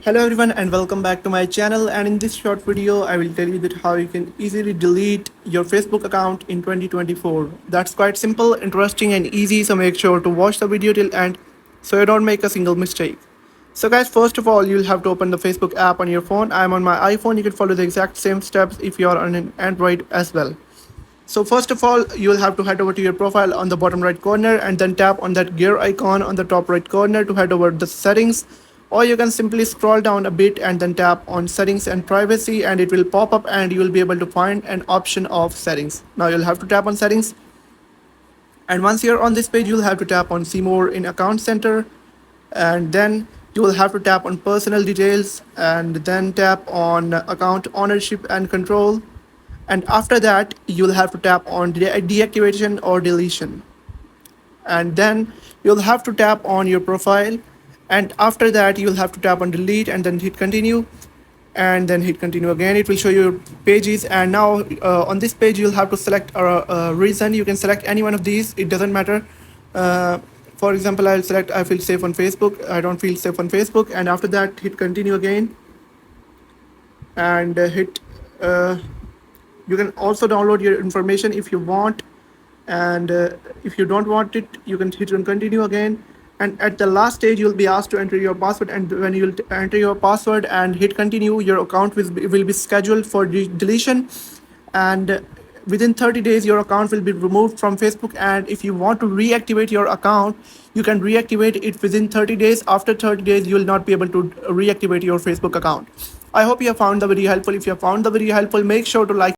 Hello everyone and welcome back to my channel, and in this short video I will tell you that how you can easily delete your Facebook account in 2024. That's quite simple, interesting and easy, so make sure to watch the video till end so you don't make a single mistake. So guys, first of all you'll have to open the Facebook app on your phone. I'm on my iPhone. You can follow the exact same steps if you are on an Android as well. So first of all, you'll have to head over to your profile on the bottom right corner and then tap on that gear icon on the top right corner to head over the settings. Or you can simply scroll down a bit and then tap on settings and privacy, and it will pop up and you will be able to find an option of settings. Now you'll have to tap on settings, and once you're on this page you'll have to tap on see more in account center, and then you will have to tap on personal details and then tap on account ownership and control, and after that you'll have to tap on deactivation or deletion, and then you'll have to tap on your profile, and after that you'll have to tap on delete and then hit continue, and then hit continue again. It will show you your pages, and now on this page you'll have to select a reason. You can select any one of these, it doesn't matter. For example, I'll select I feel safe on Facebook. I don't feel safe on Facebook, and after that hit continue again, and hit you can also download your information if you want, and if you don't want it you can hit on continue again, and at the last stage you'll be asked to enter your password, and when you'll enter your password and hit continue, your account will be scheduled for deletion, and within 30 days your account will be removed from Facebook. And if you want to reactivate your account, you can reactivate it within 30 days. After 30 days you will not be able to reactivate your Facebook account. I hope you have found the video helpful. If you have found the video helpful, make sure to like